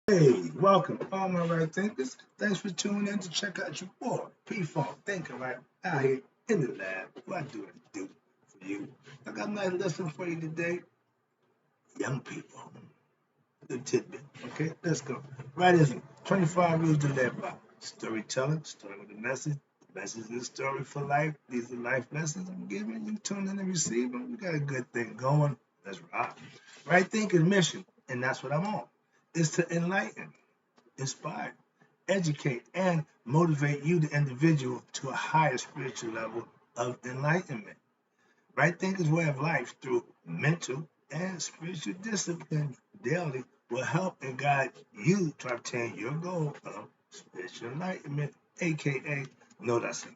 Hey, welcome, all my right thinkers. Thanks for tuning in to check out your boy, P-Funk Thinking Right out here in the lab. What I do for you. I got a nice lesson for you today. Young people, the tidbit. Okay, let's go. Right is 25 rules to live by. Storytelling, starting with the message. The message is a story for life. These are life lessons I'm giving you. Tune in and receive them. We got a good thing going. Let's rock. Right thinking mission, and that's what I'm on. Is to enlighten, inspire, educate, and motivate you, the individual, to a higher spiritual level of enlightenment. Right thinker's way of life through mental and spiritual discipline daily will help and guide you to obtain your goal of spiritual enlightenment, aka know thyself.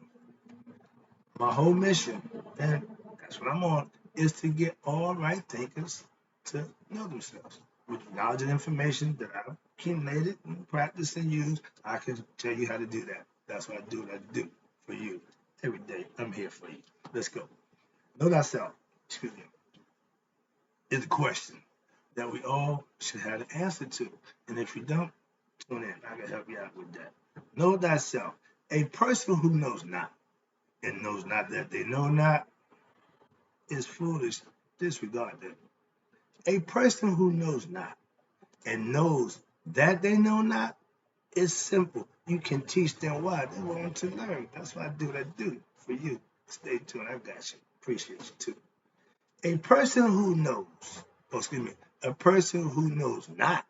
My whole mission, and that's what I'm on, is to get all right thinkers to know themselves. With knowledge and information that I've accumulated and practiced and used, I can tell you how to do that. That's what I do, what I do for you every day. I'm here for you. Let's go. Know thyself, excuse me, is a question that we all should have an answer to. And if you don't, tune in. I can help you out with that. Know thyself. A person who knows not and knows not that they know not is foolish. Disregard that. A person who knows not and knows that they know not is simple. You can teach them why they want to learn. That's why I do what I do for you. Stay tuned. I got you. Appreciate you too. A person who knows, a person who knows not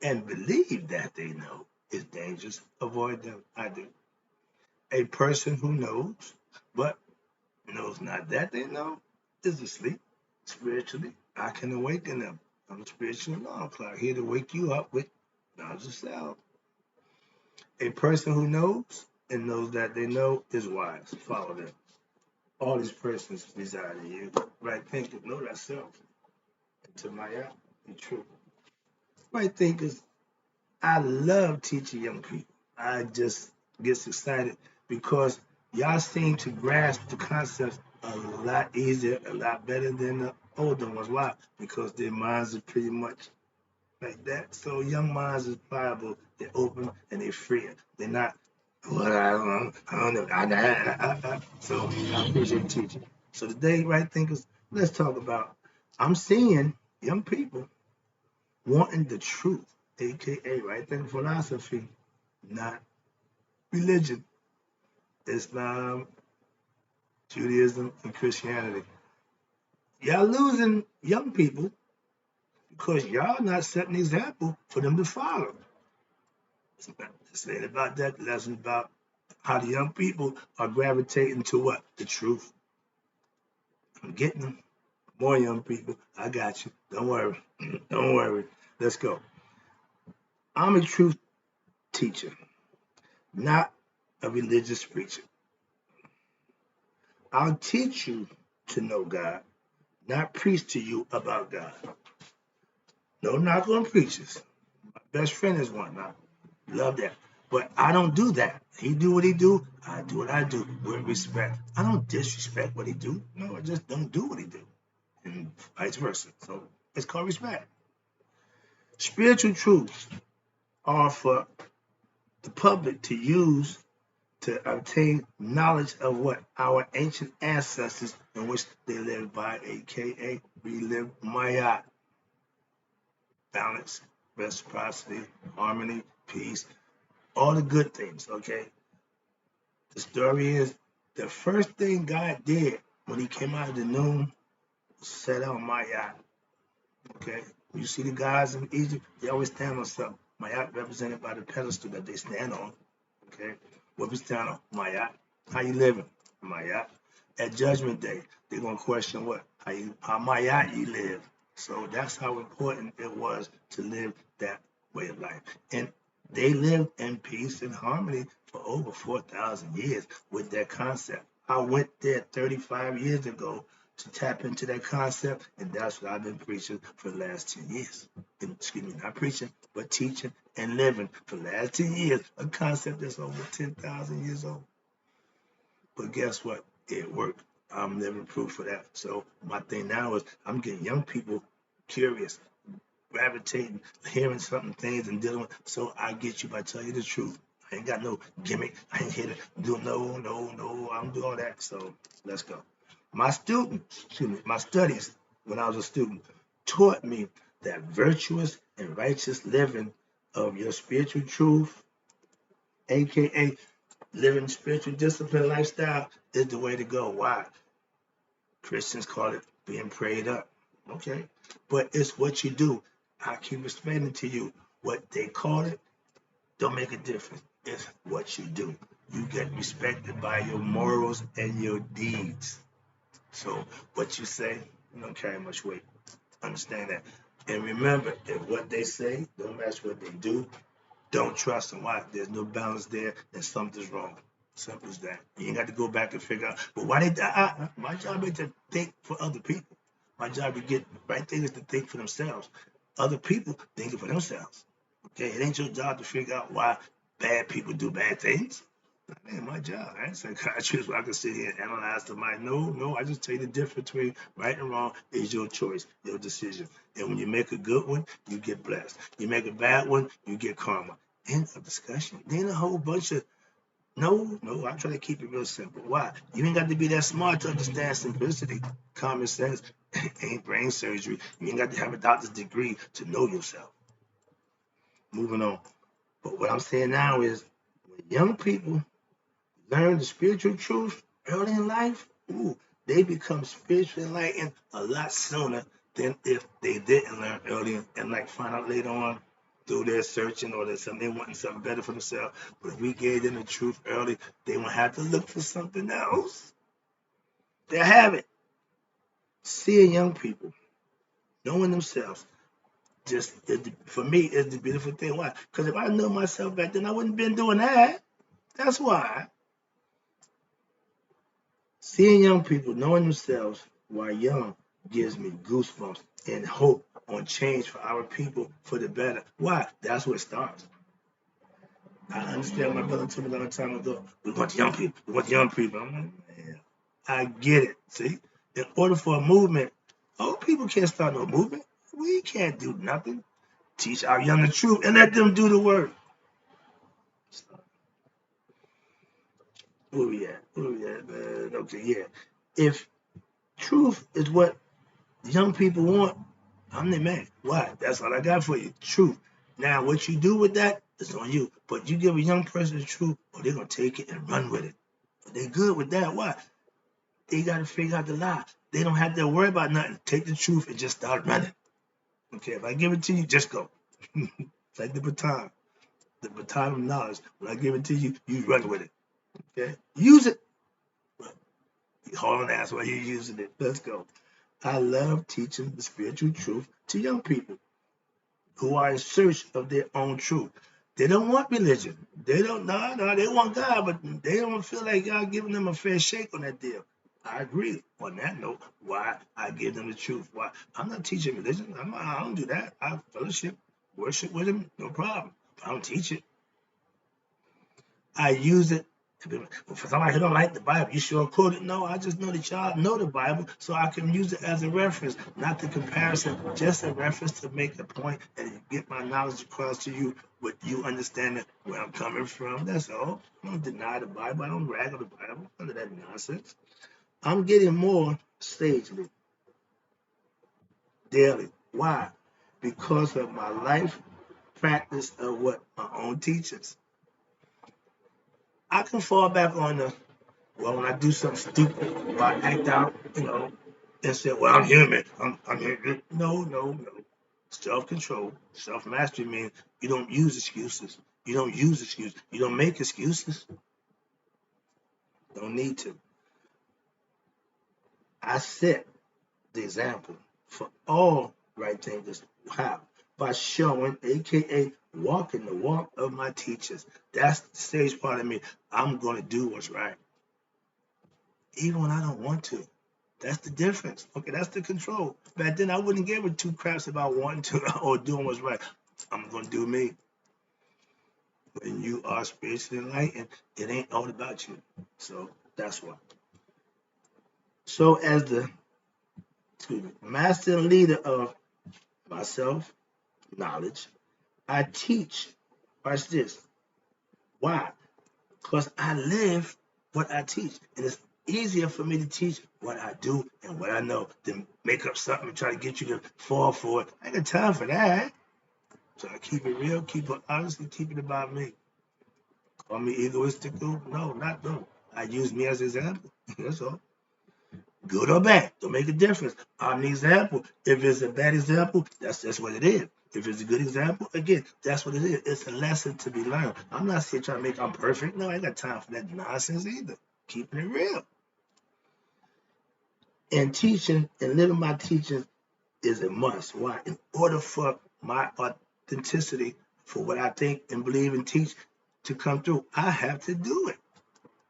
and believe that they know is dangerous. Avoid them. I do. A person who knows but knows not that they know is asleep spiritually. I can awaken them. I'm a spiritual alarm clock here to wake you up with knowledge of self. A person who knows and knows that they know is wise. Follow them. All these persons reside in you. Right thinking, know thyself. And to my out, be true. Right thinkers, I love teaching young people. I just get excited because y'all seem to grasp the concepts a lot easier, a lot better than the older ones. Why? Because their minds are pretty much like that. So young minds is pliable, they're open, and they're free. They're not, what I don't know. So I appreciate teaching. So today, right thinkers, let's talk about, I'm seeing young people wanting the truth, aka right thinking philosophy, not religion, Islam, Judaism, and Christianity. Y'all losing young people because y'all not setting an example for them to follow. This ain't about that. The lesson about how the young people are gravitating to what? The truth. I'm getting them. More young people. I got you. Don't worry. Don't worry. Let's go. I'm a truth teacher, not a religious preacher. I'll teach you to know God, not preach to you about God. No knock on preachers. My best friend is one now. Love that. But I don't do that. He do what he do. I do what I do with respect. I don't disrespect what he do. No, I just don't do what he do. And vice versa. So it's called respect. Spiritual truths are for the public to use to obtain knowledge of what our ancient ancestors in which they lived by, aka we live Maya. Balance, reciprocity, harmony, peace, all the good things, okay? The story is the first thing God did when he came out of the noon was set out Maya, okay? When you see the guys in Egypt, they always stand on something. Maya represented by the pedestal that they stand on, okay? What we stand on? Maya. How you living? Maya. At Judgment Day, they're gonna question what? How Maya you live. So that's how important it was to live that way of life. And they lived in peace and harmony for over 4,000 years with that concept. I went there 35 years ago to tap into that concept, and that's what I've been preaching for the last 10 years. And, excuse me, not preaching, but teaching and living for the last 10 years, a concept that's over 10,000 years old. But guess what? It worked. I'm living proof of that. So my thing now is I'm getting young people curious. gravitating, hearing something things and dealing with. So I get you by telling you the truth. I ain't got no gimmick. I ain't here to do no. I don't do all that. So let's go. My studies when I was a student taught me that virtuous and righteous living of your spiritual truth, aka living spiritual discipline lifestyle, is the way to go. Why? Christians call it being prayed up. Okay. But it's what you do. I keep explaining to you what they call it don't make a difference. It's what you do. You get respected by your morals and your deeds. So what you say don't carry much weight. Understand that. And remember, if what they say don't match what they do, don't trust them. Why? There's no balance there, then something's wrong. Simple as that. You ain't got to go back and figure out, well, why they die? My job is to think for other people. My job to get right thing is to think for themselves. Other people thinking for themselves. Okay, it ain't your job to figure out why bad people do bad things. That ain't my job. I ain't psychiatrist where I can sit here and analyze the mind. No, I just tell you the difference between right and wrong is your choice, your decision. And when you make a good one, you get blessed. You make a bad one, you get karma. End of discussion. Then a whole bunch of no, I try to keep it real simple. Why? You ain't got to be that smart to understand simplicity. Common sense ain't brain surgery. You ain't got to have a doctor's degree to know yourself. Moving on. But what I'm saying now is when young people learn the spiritual truth early in life, they become spiritually enlightened a lot sooner than if they didn't learn early and like find out later on through their searching or there's something they wanting something better for themselves. But if we gave them the truth early, they won't have to look for something else. They have it. Seeing young people, knowing themselves, just for me is the beautiful thing. Why? Because if I knew myself back then, I wouldn't have been doing that. That's why. Seeing young people knowing themselves while young gives me goosebumps and hope on change for our people for the better. Why? That's where it starts. I understand my brother told me a long time ago, we want young people, we want young people. I'm like, man, I get it. See? In order for a movement, old people can't start no movement. We can't do nothing. Teach our young the truth and let them do the work. Where we at? Man? Okay, yeah. If truth is what young people want, I'm the man. Why? That's all I got for you. Truth. Now, what you do with that is on you. But you give a young person the truth, or they're going to take it and run with it. But they're good with that. Why? They got to figure out the lie. They don't have to worry about nothing. Take the truth and just start running. Okay, if I give it to you, just go. It's like the baton of knowledge. When I give it to you, you run with it. Okay? Use it. Hold on, that's why you're using it. Let's go. I love teaching the spiritual truth to young people who are in search of their own truth. They don't want religion. They don't, no, they want God, but they don't feel like God giving them a fair shake on that deal. I agree on that note. Why I give them the truth. Why I'm not teaching religion. I don't do that. I fellowship, worship with them, no problem. I don't teach it. I use it to be, for somebody who don't like the Bible. You sure quote it? No, I just know that y'all know the Bible, so I can use it as a reference, not the comparison, just a reference to make a point and get my knowledge across to you with you understanding where I'm coming from. That's all. I don't deny the Bible. I don't rag on the Bible. None of that nonsense. I'm getting more sagely daily. Why? Because of my life practice of what my own teachers. I can fall back on the well, when I do something stupid or I act out, and say, well, I'm human. I'm human. No. Self-control, self-mastery means you don't use excuses. You don't use excuses. You don't make excuses. Don't need to. I set the example for all right thinkers. How? By showing, aka walking the walk of my teachers. That's the stage part of me. I'm going to do what's right, even when I don't want to. That's the difference. Okay, that's the control. Back then, I wouldn't give a two craps about wanting to or doing what's right. I'm going to do me. When you are spiritually enlightened, it ain't all about you. So that's why. So as the master and leader of myself, knowledge. I teach. Watch this. Why? Because I live what I teach. And it's easier for me to teach what I do and what I know than make up something and try to get you to fall for it. I ain't got time for that. So I keep it real, keep it honest, and keep it about me. Call me egoistical? No, not no. I use me as an example. That's all. Good or bad, don't make a difference. I'm the example. If it's a bad example, that's just what it is. If it's a good example, again, that's what it is. It's a lesson to be learned. I'm not here trying to make I'm perfect. No, I ain't got time for that nonsense either. Keeping it real. And teaching and living my teaching is a must. Why? In order for my authenticity, for what I think and believe and teach to come through, I have to do it.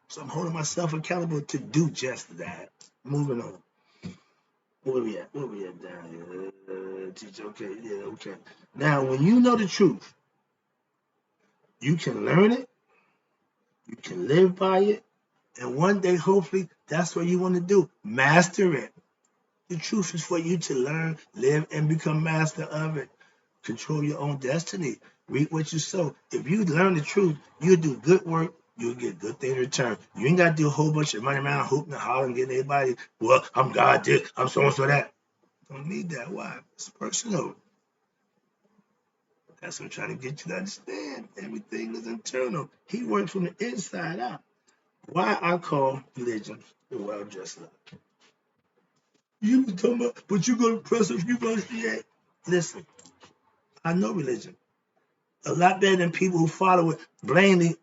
So I'm holding myself accountable to do just that. Moving on. Where we at? Where we at down here? Teacher, okay, yeah, okay. Now, when you know the truth, you can learn it, you can live by it, and one day, hopefully, that's what you want to do. Master it. The truth is for you to learn, live, and become master of it. Control your own destiny. Reap what you sow. If you learn the truth, you'll do good work. You'll get good things in return. You ain't got to do a whole bunch of running around, hooping and hollering, getting everybody, well, I'm God this, I'm so and so that. Don't need that. Why? It's personal. That's what I'm trying to get you to understand. Everything is internal. He works from the inside out. Why I call religion the well-dressed lie. You been talking about, but you go to press if you going to listen, I know religion. A lot better than people who follow it blindly,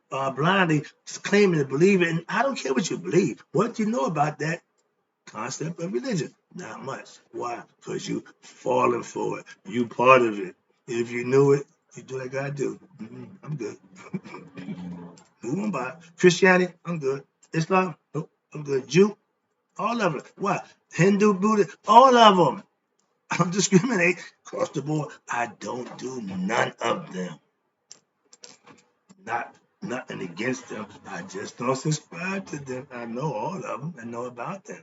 claiming to believe it. And I don't care what you believe. What do you know about that concept of religion? Not much. Why? Because you falling for it. You part of it. If you knew it, you do like I do. I'm good. Move on by. Christianity, I'm good. Islam, nope, I'm good. Jew, all of it. What? Hindu, Buddha, all of them. I don't discriminate across the board. I don't do none of them. Not nothing against them. I just don't subscribe to them. I know all of them. I know about them.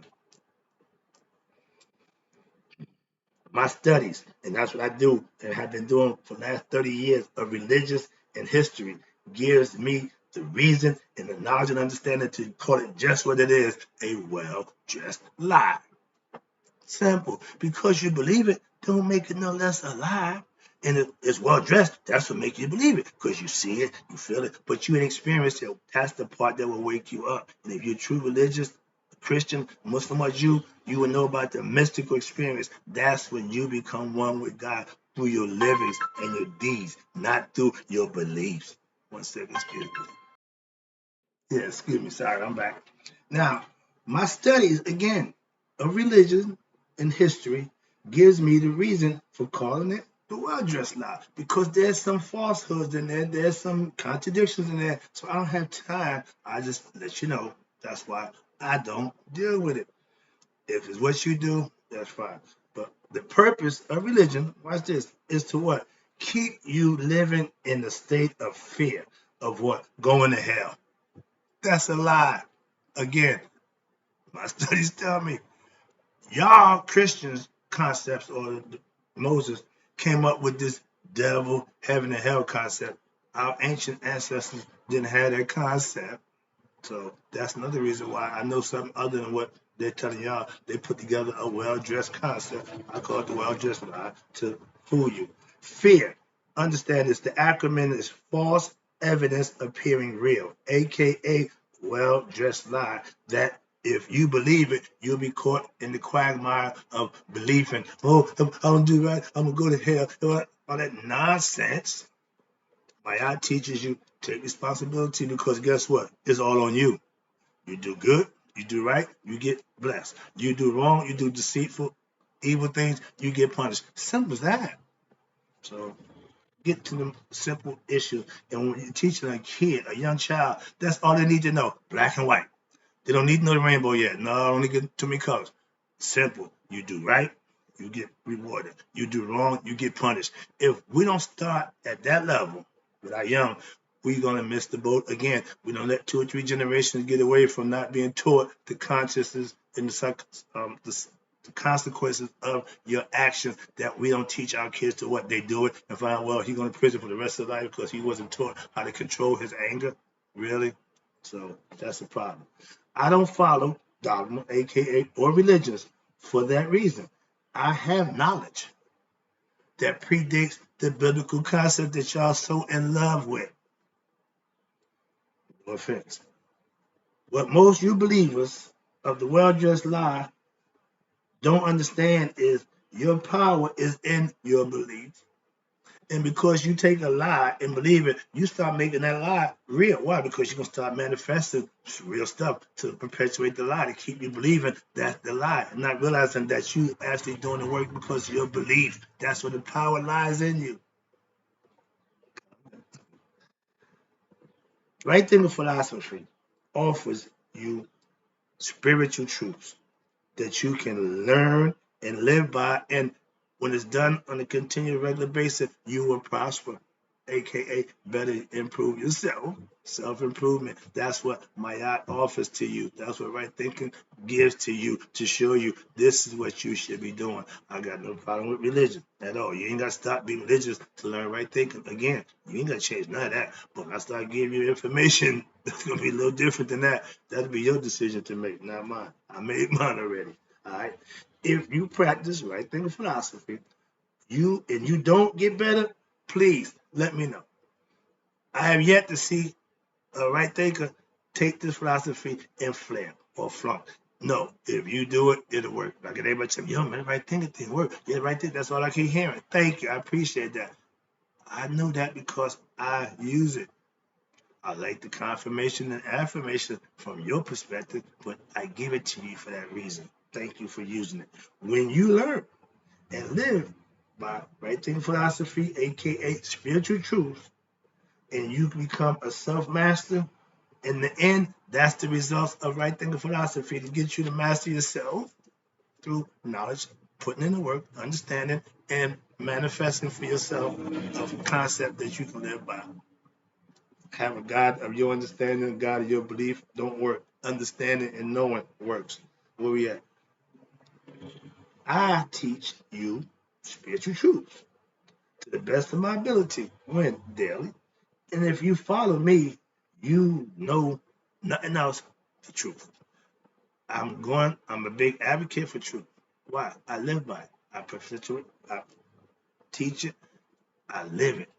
My studies, and that's what I do and have been doing for the last 30 years of religious and history, gives me the reason and the knowledge and understanding to call it just what it is, a well-dressed lie. Simple. Because you believe it, don't make it no less a lie. And it's well dressed. That's what makes you believe it. Because you see it, you feel it, but you ain't experienced it. That's the part that will wake you up. And if you're true religious, Christian, Muslim, or Jew, you will know about the mystical experience. That's when you become one with God through your livings and your deeds, not through your beliefs. 1 second, excuse me. Yeah, excuse me. Sorry, I'm back. Now, my studies, again, of religion and history gives me the reason for calling it the well-dressed lie because there's some falsehoods in there. There's some contradictions in there. So I don't have time. I just let you know. That's why I don't deal with it. If it's what you do, that's fine. But the purpose of religion, watch this, is to what? Keep you living in the state of fear of what? Going to hell. That's a lie. Again, my studies tell me y'all Christians concepts or Moses came up with this devil, heaven, and hell concept. Our ancient ancestors didn't have that concept. So that's another reason why I know something other than what they're telling y'all. They put together a well-dressed concept. I call it the well-dressed lie to fool you. Fear. Understand this. The acronym is false evidence appearing real, aka well-dressed lie. That if you believe it, you'll be caught in the quagmire of belief and if I don't do right, I'm gonna go to hell. All that nonsense. My God teaches you take responsibility because guess what? It's all on you. You do good, you do right, you get blessed. You do wrong, you do deceitful, evil things, you get punished. Simple as that. So get to the simple issue. And when you're teaching a kid, a young child, that's all they need to know. Black and white. They don't need to know the rainbow yet. No, I only get too many colors. Simple. You do right, you get rewarded. You do wrong, you get punished. If we don't start at that level with our young, we're gonna miss the boat again. We don't let 2 or 3 generations get away from not being taught the consciousness and the the consequences of your actions that we don't teach our kids to what they do it and find, well, he's going to prison for the rest of his life because he wasn't taught how to control his anger. Really? So that's a problem. I don't follow dogma, aka or religions for that reason. I have knowledge that predates the biblical concept that y'all so in love with. No offense. What most you believers of the well-dressed lie don't understand is your power is in your beliefs. And because you take a lie and believe it, you start making that lie real. Why? Because you're going to start manifesting real stuff to perpetuate the lie, to keep you believing that's the lie, and not realizing that you actually doing the work because of your belief. That's where the power lies in you. Right thinking philosophy offers you spiritual truths that you can learn and live by. And when it's done on a continual regular basis, you will prosper, aka better improve yourself. Self-improvement. That's what Mayat offers to you. That's what right thinking gives to you to show you this is what you should be doing. I got no problem with religion at all. You ain't got to stop being religious to learn right thinking. Again, you ain't got to change none of that. But when I start giving you information that's going to be a little different than that, that'll be your decision to make, not mine. I made mine already. All right. If you practice right thinking philosophy, you don't get better, please let me know. I have yet to see a right thinker take this philosophy and flare or flunk. No, if you do it, it'll work. Like everybody tell me, yo, man, right thinking thing work. Yeah, right thing. That's all I keep hearing. Thank you. I appreciate that. I know that because I use it. I like the confirmation and affirmation from your perspective, but I give it to you for that reason. Thank you for using it. When you learn and live by right thinking philosophy, aka spiritual truth, and you become a self-master, in the end, that's the results of right thinking philosophy to get you to master yourself through knowledge, putting in the work, understanding, and manifesting for yourself of a concept that you can live by. Have a God of your understanding, a God of your belief, don't work. Understanding and knowing works. Where we at? I teach you spiritual truths to the best of my ability. When? Daily. And if you follow me, you know nothing else but truth. I'm a big advocate for truth. Why? I live by it. I perpetuate, I teach it, I live it.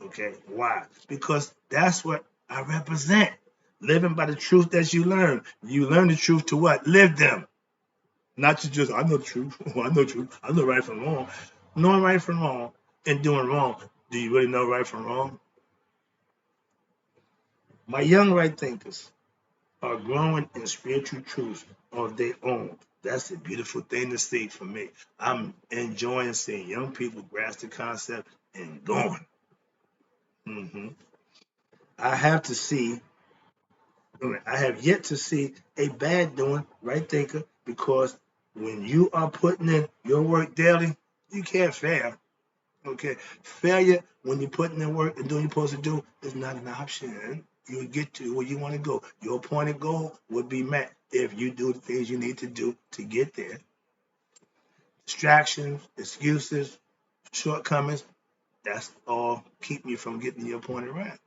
Okay? Why? Because that's what I represent. Living by the truth that you learn. You learn the truth to what? Live them. Not to just, I know the truth. I know truth. I know right from wrong. Knowing right from wrong and doing wrong. Do you really know right from wrong? My young right thinkers are growing in spiritual truth of their own. That's a beautiful thing to see for me. I'm enjoying seeing young people grasp the concept and going. Mhm. I have to see, I have yet to see a bad doing right thinker because when you are putting in your work daily, you can't fail. Okay, failure when you're putting in work and doing what you're supposed to do is not an option. You get to where you want to go. Your appointed goal would be met if you do the things you need to do to get there. Distractions, excuses, shortcomings, that's all keeping you from getting your appointed rank.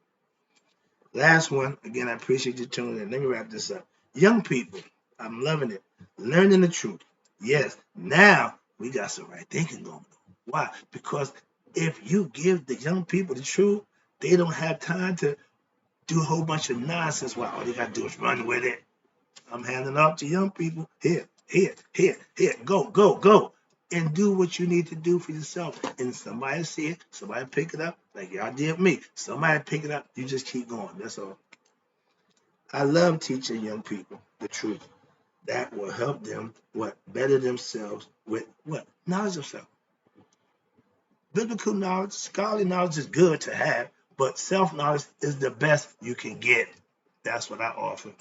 Last one, again, I appreciate you tuning in. Let me wrap this up. Young people, I'm loving it. Learning the truth. Yes, now we got some right thinking going on. Why? Because if you give the young people the truth, they don't have time to do a whole bunch of nonsense. Well, all they got to do is run with it. I'm handing off to young people. Here, here, here, here. Go, go, go. And do what you need to do for yourself. And somebody see it, somebody pick it up, like y'all did me. Somebody pick it up, you just keep going. That's all. I love teaching young people the truth. That will help them what better themselves with what knowledge of self. Biblical knowledge, scholarly knowledge is good to have, but self-knowledge is the best you can get. That's what I offer.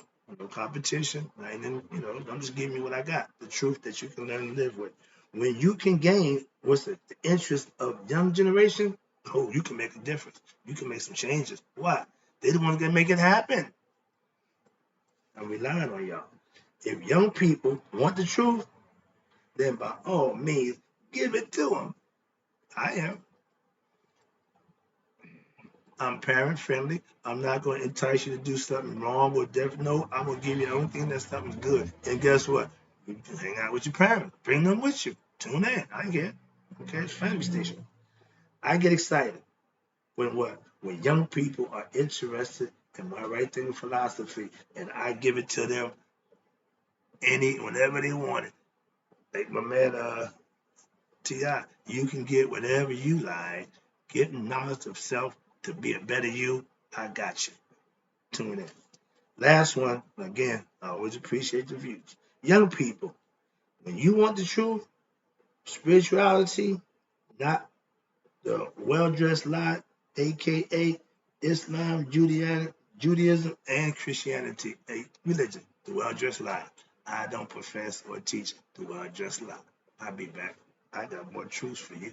No competition. I'm just giving you what I got, the truth that you can learn and live with. When you can gain what's the interest of young generation, oh, you can make a difference. You can make some changes. Why? They're the ones that make it happen. I'm relying on y'all. If young people want the truth, then by all means, give it to them. I am. I'm parent friendly. I'm not going to entice you to do something wrong or different. No, I'm going to give you the only thing that's something good. And guess what? You can hang out with your parents. Bring them with you. Tune in. I get it. Okay, it's family station. I get excited when what? When young people are interested in my right thinking philosophy and I give it to them whenever they want it. Like my man T.I., you can get whatever you like. Getting knowledge of self to be a better you, I got you. Tune in. Last one, again, I always appreciate the views. Young people, when you want the truth, spirituality, not the well-dressed lie, aka Islam, Judaism, and Christianity, a religion, the well-dressed lie. I don't profess or teach the well-dressed lie. I'll be back. I got more truths for you.